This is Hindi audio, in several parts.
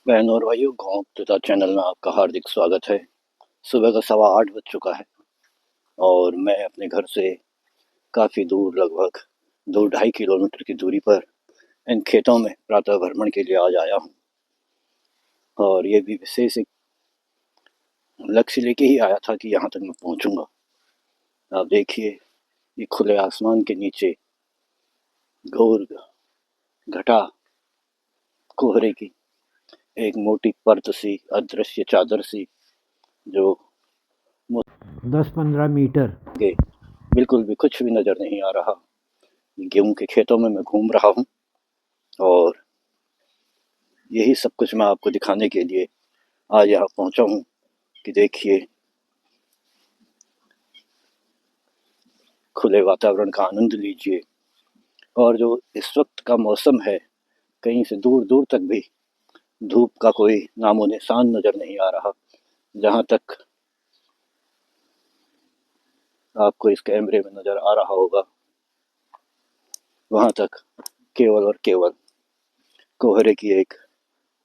बहनों और भाइयों, गाँव तथा चैनल में आपका हार्दिक स्वागत है। सुबह का 8:15 बज चुका है और मैं अपने घर से काफ़ी दूर, लगभग 2-2.5 किलोमीटर की दूरी पर इन खेतों में प्रातः भ्रमण के लिए आज आया हूँ। और ये भी विशेष एक लक्ष्य लेके ही आया था कि यहाँ तक मैं पहुँचूँगा। आप देखिए, ये खुले आसमान के नीचे घोर घटा कोहरे की एक मोटी परत सी, अदृश्य चादर सी, जो 10-15 मीटर के बिल्कुल भी कुछ भी नज़र नहीं आ रहा। गेहूं के खेतों में मैं घूम रहा हूँ और यही सब कुछ मैं आपको दिखाने के लिए आज यहाँ पहुँचा हूँ कि देखिए, खुले वातावरण का आनंद लीजिए। और जो इस वक्त का मौसम है, कहीं से दूर दूर तक भी धूप का कोई नामो निशान नज़र नहीं आ रहा। जहाँ तक आपको इस कैमरे में नज़र आ रहा होगा, वहाँ तक केवल और केवल कोहरे की एक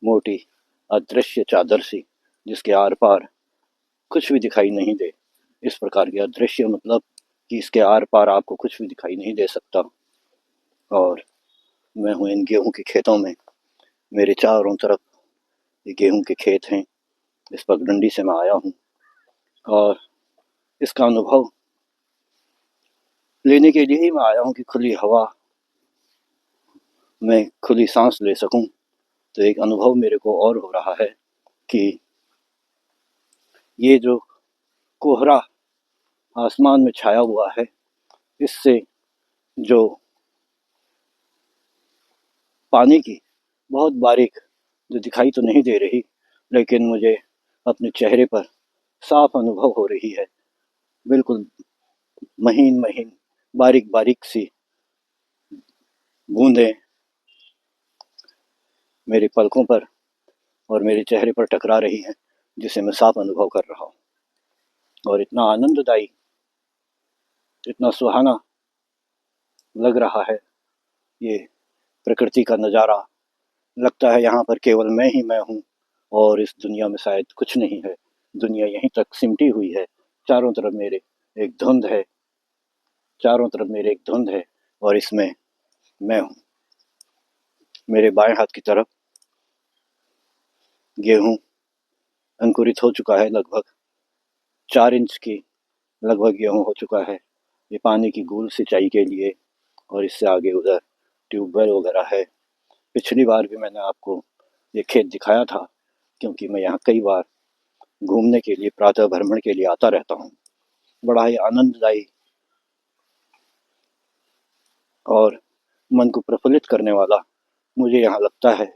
मोटी अदृश्य चादर सी, जिसके आर पार कुछ भी दिखाई नहीं दे। इस प्रकार की अदृश्य मतलब कि इसके आर पार आपको कुछ भी दिखाई नहीं दे सकता। और मैं हूँ इन गेहूं के खेतों में। मेरे चारों तरफ ये गेहूं के खेत हैं। इस पगडंडी से मैं आया हूँ और इसका अनुभव लेने के लिए ही मैं आया हूँ कि खुली हवा में खुली सांस ले सकूं। तो एक अनुभव मेरे को और हो रहा है कि ये जो कोहरा आसमान में छाया हुआ है, इससे जो पानी की बहुत बारीक जो दिखाई तो नहीं दे रही, लेकिन मुझे अपने चेहरे पर साफ अनुभव हो रही है। बिल्कुल महीन महीन, बारीक बारीक सी बूंदें मेरी पलकों पर और मेरे चेहरे पर टकरा रही हैं, जिसे मैं साफ अनुभव कर रहा हूँ। और इतना आनंददायी, इतना सुहाना लग रहा है ये प्रकृति का नज़ारा। लगता है यहाँ पर केवल मैं ही मैं हूँ और इस दुनिया में शायद कुछ नहीं है। दुनिया यहीं तक सिमटी हुई है। चारों तरफ मेरे एक धुंध है, चारों तरफ मेरे एक धुंध है और इसमें मैं हूँ। मेरे बाएं हाथ की तरफ गेहूं अंकुरित हो चुका है। लगभग 4 इंच की लगभग गेहूं हो चुका है। ये पानी की गूल सिंचाई के लिए, और इससे आगे उधर ट्यूबवेल वगैरह है। पिछली बार भी मैंने आपको ये खेत दिखाया था, क्योंकि मैं यहाँ कई बार घूमने के लिए, प्रातः भ्रमण के लिए आता रहता हूँ। बड़ा ही आनंददायी और मन को प्रफुल्लित करने वाला मुझे यहाँ लगता है,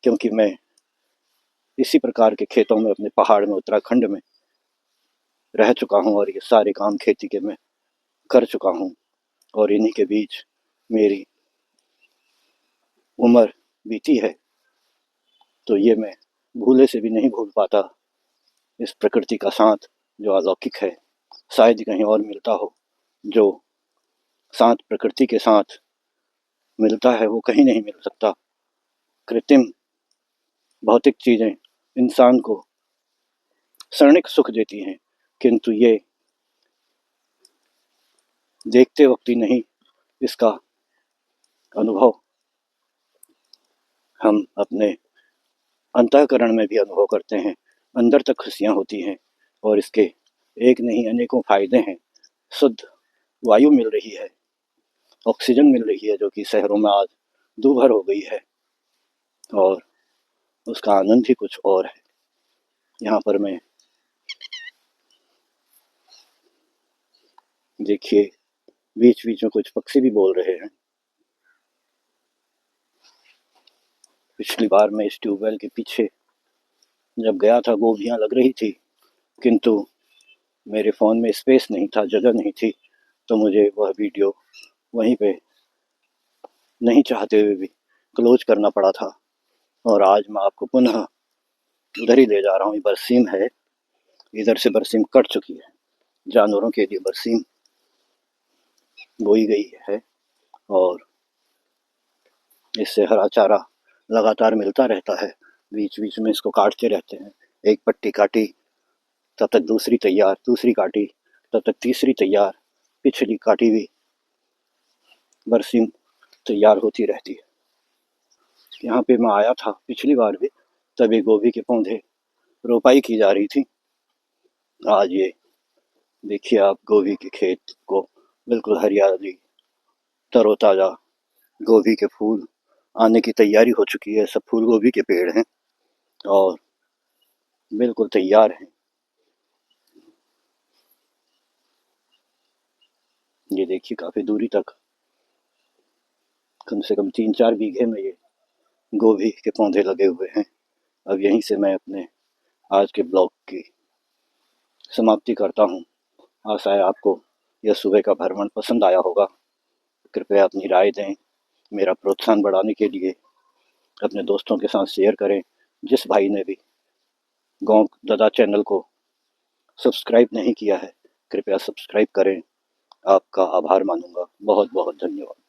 क्योंकि मैं इसी प्रकार के खेतों में अपने पहाड़ में, उत्तराखंड में रह चुका हूँ और ये सारे काम खेती के मैं कर चुका हूँ। और इन्हीं के बीच मेरी उम्र बीती है, तो ये मैं भूले से भी नहीं भूल पाता इस प्रकृति का साथ, जो अलौकिक है। शायद ही कहीं और मिलता हो। जो साथ प्रकृति के साथ मिलता है, वो कहीं नहीं मिल सकता। कृत्रिम भौतिक चीज़ें इंसान को क्षणिक सुख देती हैं, किंतु ये देखते वक्त ही नहीं, इसका अनुभव हम अपने अंतःकरण में भी अनुभव करते हैं। अंदर तक खुशियाँ होती हैं और इसके एक नहीं अनेकों फायदे हैं। शुद्ध वायु मिल रही है, ऑक्सीजन मिल रही है, जो कि शहरों में आज दूभर हो गई है। और उसका आनंद ही कुछ और है। यहाँ पर मैं देखिए, बीच बीच में कुछ पक्षी भी बोल रहे हैं। पिछली बार मैं इस ट्यूबवेल के पीछे जब गया था, गोभियाँ लग रही थी, किंतु मेरे फ़ोन में स्पेस नहीं था, जगह नहीं थी, तो मुझे वह वीडियो वहीं पे नहीं चाहते हुए भी क्लोज करना पड़ा था। और आज मैं आपको पुनः उधर ही ले जा रहा हूँ। ये बरसीम है, इधर से बरसीम कट चुकी है। जानवरों के लिए बरसीम बोई गई है और इससे हरा चारा लगातार मिलता रहता है। बीच बीच में इसको काटते रहते हैं। एक पट्टी काटी तब तक दूसरी तैयार, दूसरी काटी तब तक तीसरी तैयार, पिछली काटी हुई बरसीम तैयार होती रहती है। यहाँ पे मैं आया था पिछली बार भी, तभी गोभी के पौधे रोपाई की जा रही थी। आज ये देखिए आप गोभी के खेत को, बिल्कुल हरियाली, तरोताज़ा, गोभी के फूल आने की तैयारी हो चुकी है। सब फूल गोभी के पेड़ हैं और बिल्कुल तैयार हैं। ये देखिए काफ़ी दूरी तक, कम से कम 3-4 बीघे में ये गोभी के पौधे लगे हुए हैं। अब यहीं से मैं अपने आज के ब्लॉग की समाप्ति करता हूँ। आशा है आपको यह सुबह का भ्रमण पसंद आया होगा। कृपया अपनी राय दें, मेरा प्रोत्साहन बढ़ाने के लिए अपने दोस्तों के साथ शेयर करें। जिस भाई ने भी गाँव दादा चैनल को सब्सक्राइब नहीं किया है, कृपया सब्सक्राइब करें। आपका आभार मानूंगा। बहुत बहुत धन्यवाद।